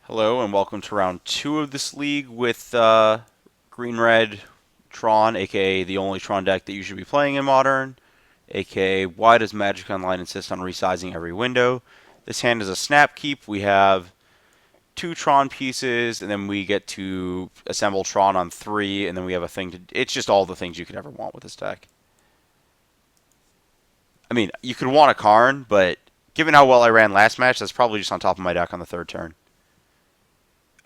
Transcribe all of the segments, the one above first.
Hello and welcome to round 2 of this league with Green-Red Tron, aka the only Tron deck that you should be playing in Modern, aka why does Magic Online insist on resizing every window? This hand is a snap keep. We have 2 Tron pieces, and then we get to assemble Tron on 3, and then we have a thing to... It's just all the things you could ever want with this deck. I mean, you could want a Karn, but given how well I ran last match, that's probably just on top of my deck on the 3rd turn.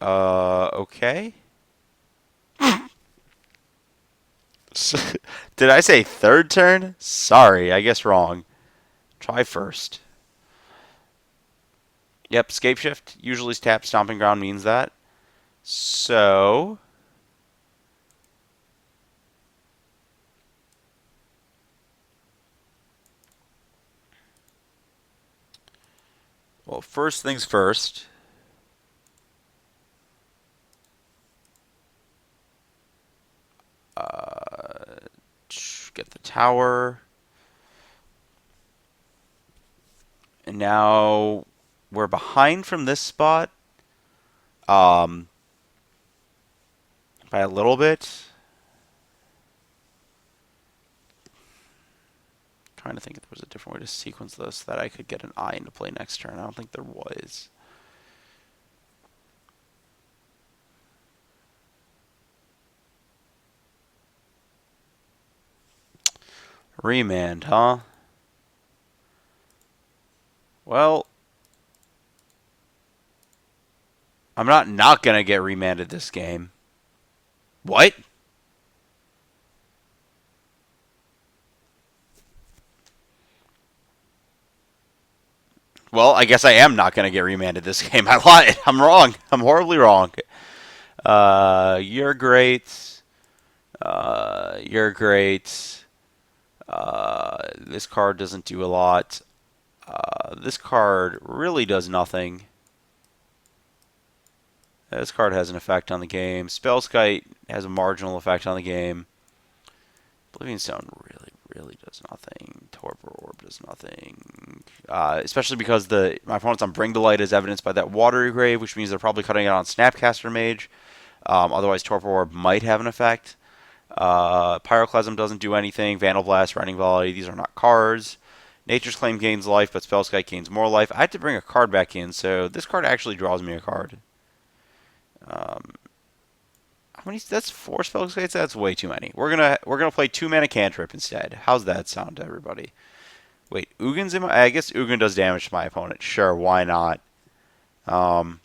Okay. Did I say 3rd turn? Sorry, I guess wrong. Try first. Yep, Scape Shift. Usually tap Stomping Ground means that. So... Well, first things first. Get the tower. And now we're behind from this spot. Um, by a little bit. Trying to think if there was a different way to sequence this so that I could get an eye into play next turn. I don't think there was. Remand, huh? Well, I'm not gonna get remanded this game. What? Well, I guess I am not going to get remanded this game. I lied. I'm wrong. I'm horribly wrong. You're great. You're great. This card doesn't do a lot. This card really does nothing. This card has an effect on the game. Spellskite has a marginal effect on the game. Oblivion Stone really does nothing. Torpor Orb does nothing. Especially because my opponent's on Bring to Light is evidenced by that Watery Grave, which means they're probably cutting it on Snapcaster Mage. Otherwise, Torpor Orb might have an effect. Pyroclasm doesn't do anything. Vandal Blast, Running Volley, these are not cards. Nature's Claim gains life, but Spellskite gains more life. I had to bring a card back in, so this card actually draws me a card. How many? That's 4 Spellskites. That's way too many. We're gonna play 2-mana Cantrip instead. How's that sound to everybody? Wait, Ugin's in my... I guess Ugin does damage to my opponent. Sure, why not? I've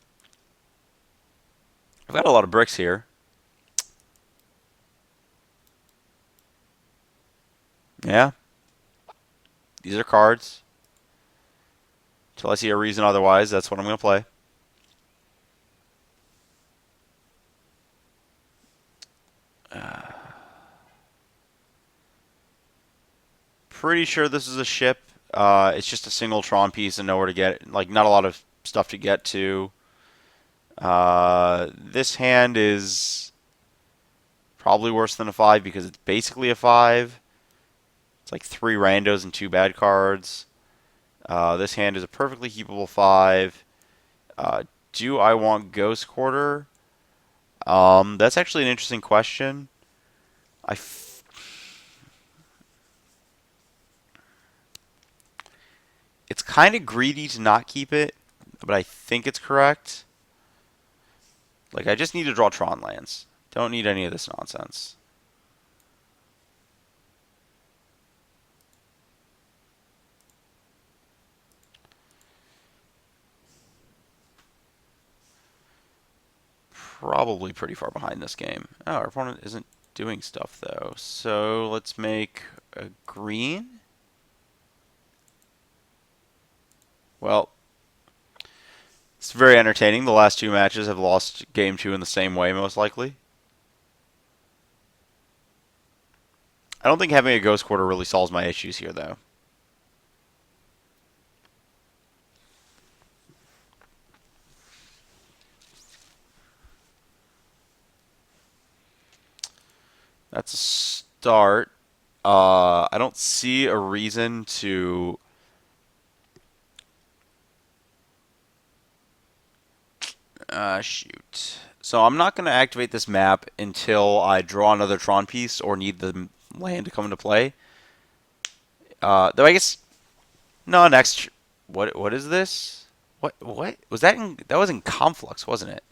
got a lot of bricks here. Yeah. These are cards. Until I see a reason otherwise, that's what I'm going to play. Pretty sure this is a ship. It's just a single Tron piece and nowhere to get... Like, not a lot of stuff to get to. This hand is probably worse than a 5 because it's basically a 5. It's like 3 randos and 2 bad cards. This hand is a perfectly keepable 5. Do I want Ghost Quarter? That's actually an interesting question. It's kind of greedy to not keep it, but I think it's correct. Like, I just need to draw Tron lands. Don't need any of this nonsense. Probably pretty far behind this game. Oh, our opponent isn't doing stuff, though. So let's make a green. Well, it's very entertaining. The last 2 matches have lost game 2 in the same way, most likely. I don't think having a Ghost Quarter really solves my issues here, though. That's a start. I don't see a reason to... Shoot. So I'm not going to activate this map until I draw another Tron piece or need the land to come into play. Though I guess no. Next, what is this? What was that? That was in Conflux, wasn't it?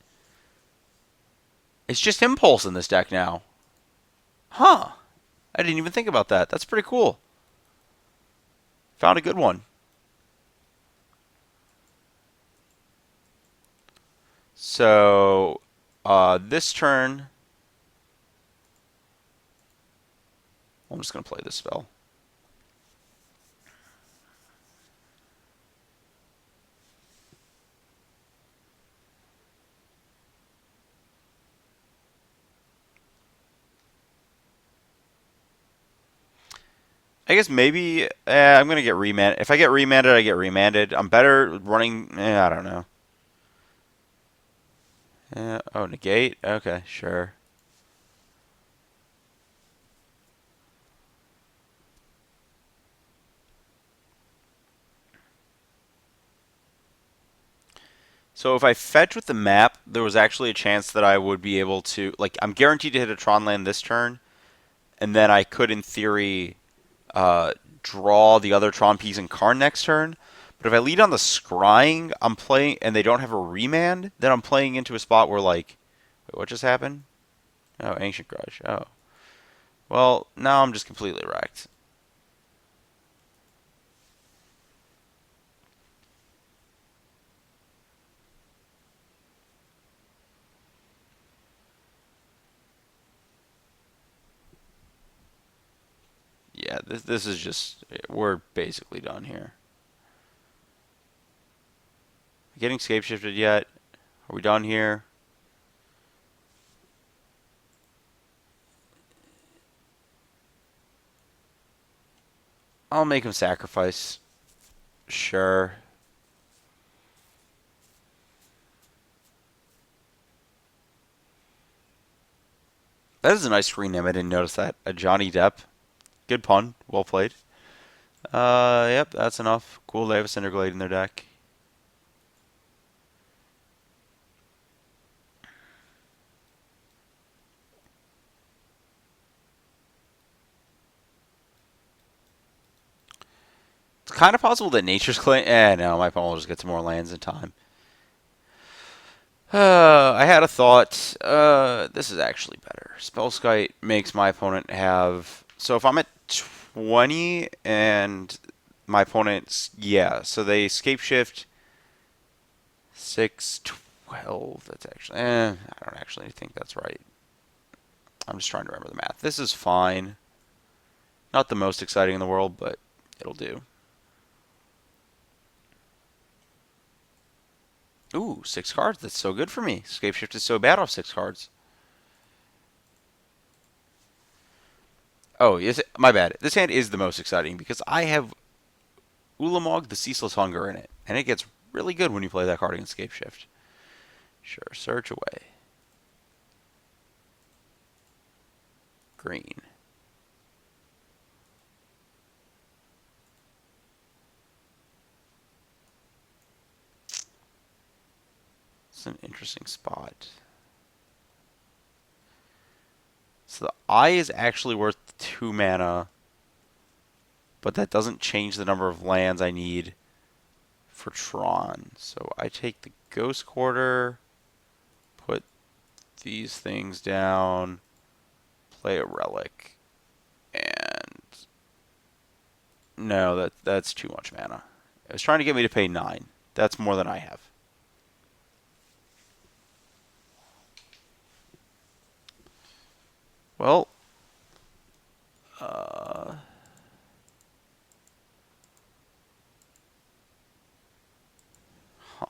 It's just Impulse in this deck now. Huh. I didn't even think about that. That's pretty cool. Found a good one. So, this turn, I'm just going to play this spell. I guess maybe I'm going to get remanded. If I get remanded, I get remanded. I'm better running, I don't know. Oh, negate? Okay, sure. So if I fetch with the map, there was actually a chance that I would be able to, like, I'm guaranteed to hit a Tron land this turn, and then I could, in theory, uh, draw the other Tron piece in Karn next turn. But if I lead on the Scrying, I'm playing, and they don't have a remand, then I'm playing into a spot where, like, wait, what just happened? Oh, Ancient Grudge. Oh. Well, now I'm just completely wrecked. Yeah, this is just, we're basically done here. Getting scape shifted yet? Are we done here? I'll make him sacrifice. Sure. That is a nice screen name. I didn't notice that. A Johnny Depp. Good pun. Well played. Yep, that's enough. Cool, they have a Cinderglade in their deck. It's kind of possible that Nature's Claim. No, my opponent will just get some more lands in time. I had a thought. This is actually better. Spellskite makes my opponent have. So if I'm at 20 and my opponent's. Yeah, so they escape shift 6, 12. That's actually. I don't actually think that's right. I'm just trying to remember the math. This is fine. Not the most exciting in the world, but it'll do. Ooh, 6 cards. That's so good for me. Escape shift is so bad off 6 cards. Oh, yes, my bad. This hand is the most exciting because I have Ulamog, the Ceaseless Hunger in it, and it gets really good when you play that card against Escape Shift. Sure, search away. Green. It's an interesting spot. So the eye is actually worth 2 mana, but that doesn't change the number of lands I need for Tron. So I take the Ghost Quarter, put these things down, play a Relic, and no, that's too much mana. It was trying to get me to pay 9. That's more than I have. Well, uh, huh.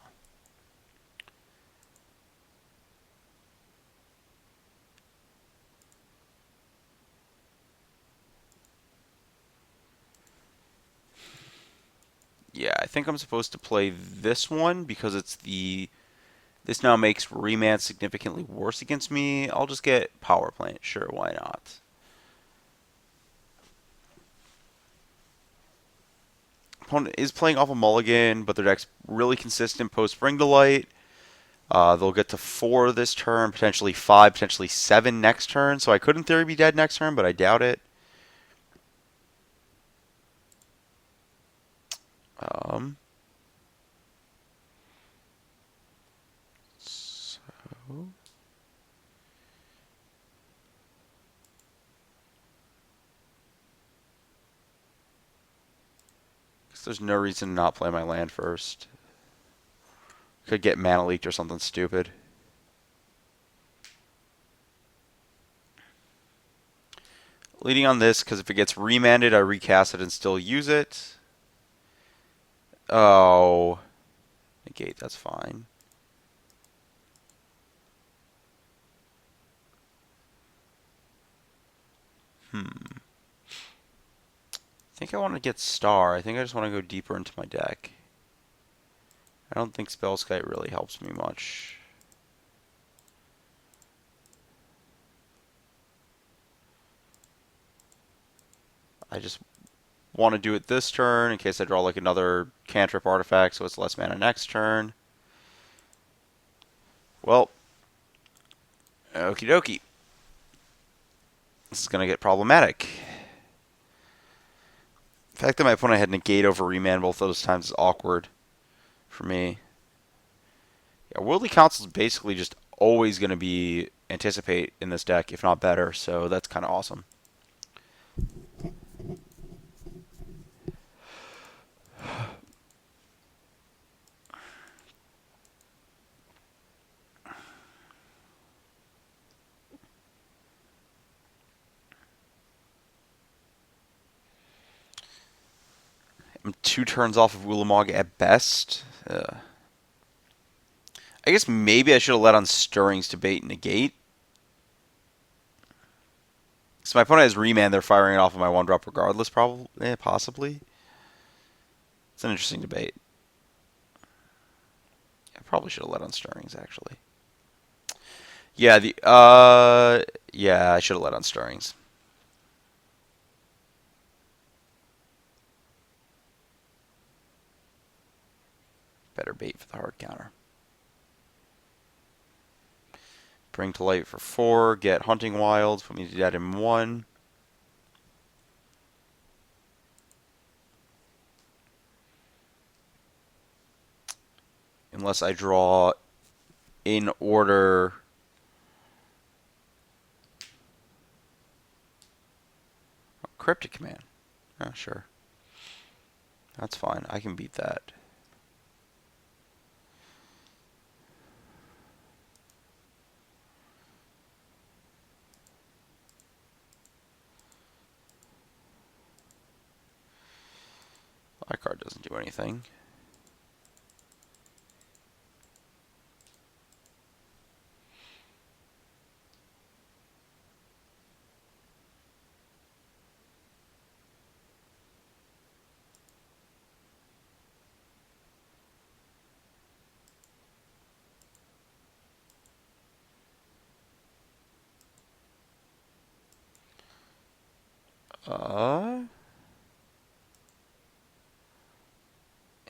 Yeah, I think I'm supposed to play this one because it's the. This now makes Remand significantly worse against me. I'll just get Power Plant. Sure, why not? Opponent is playing off a mulligan, but their deck's really consistent post Bring to Light. They'll get to 4 this turn, potentially 5, potentially 7 next turn. So I could, in theory, be dead next turn, but I doubt it. Um, so there's no reason to not play my land first. Could get mana leaked or something stupid. Leading on this, because if it gets remanded, I recast it and still use it. Oh. Negate, that's fine. I think I want to get Star. I think I just want to go deeper into my deck. I don't think Spellskite really helps me much. I just want to do it this turn in case I draw like another cantrip artifact so it's less mana next turn. Well, okie dokie. This is going to get problematic. The fact that my opponent had negate over remand both those times is awkward for me. Yeah, Worldly Council is basically just always going to be anticipate in this deck, if not better, so that's kind of awesome. I'm 2 turns off of Ulamog at best. I guess maybe I should have let on Stirrings to bait negate. So my opponent has remand, they're firing it off of my 1-drop regardless, probably, possibly. It's an interesting debate. I probably should have let on Stirrings, actually. Yeah, I should have let on Stirrings. Better bait for the hard counter. Bring to light for 4, get Hunting Wilds, put me to dead in 1. Unless I draw in order. Cryptic Command. Oh, sure. That's fine. I can beat that. My card doesn't do anything.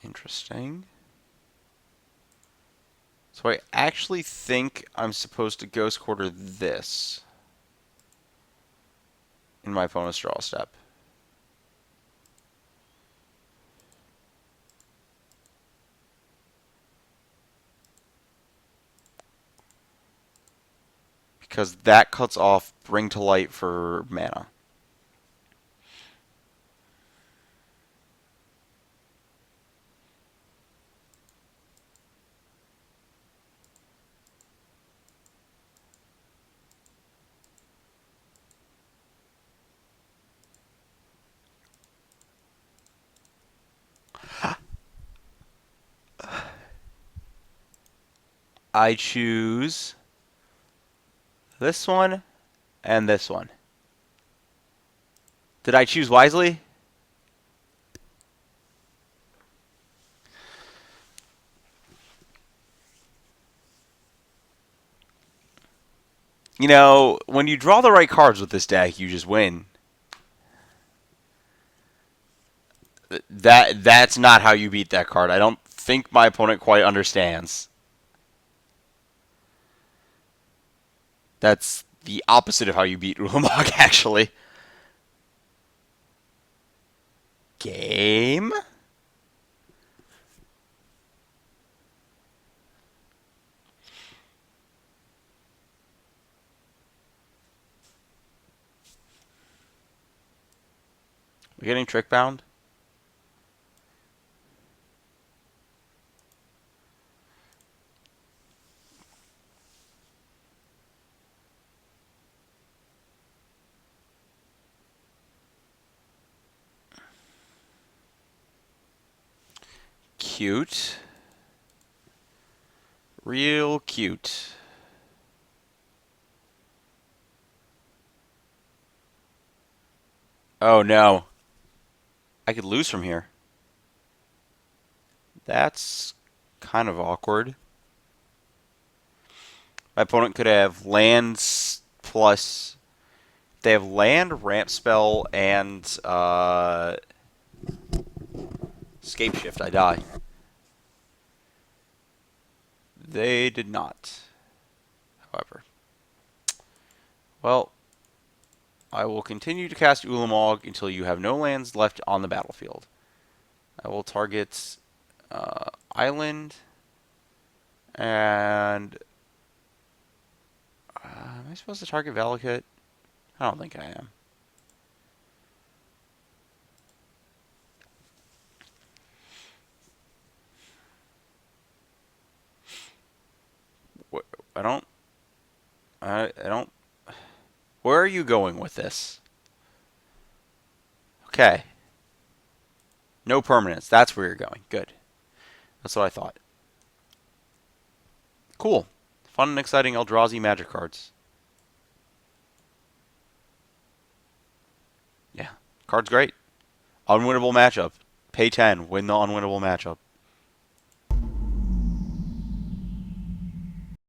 Interesting. So I actually think I'm supposed to Ghost Quarter this in my opponent's draw step. Because that cuts off Bring to Light for mana. I choose this one and this one. Did I choose wisely? You know, when you draw the right cards with this deck, you just win. That's not how you beat that card. I don't think my opponent quite understands. That's the opposite of how you beat Ulamog, actually. Game? We're getting trick bound? Cute. Real cute. Oh no. I could lose from here. That's kind of awkward. My opponent could have lands plus. They have land, ramp spell, and scape shift. I die. They did not, however. Well, I will continue to cast Ulamog until you have no lands left on the battlefield. I will target Island and. Am I supposed to target Valakut? I don't think I am. I don't. I don't. Where are you going with this? Okay. No permanence. That's where you're going. Good. That's what I thought. Cool. Fun and exciting Eldrazi Magic cards. Yeah. Card's great. Unwinnable matchup. Pay 10. Win the unwinnable matchup.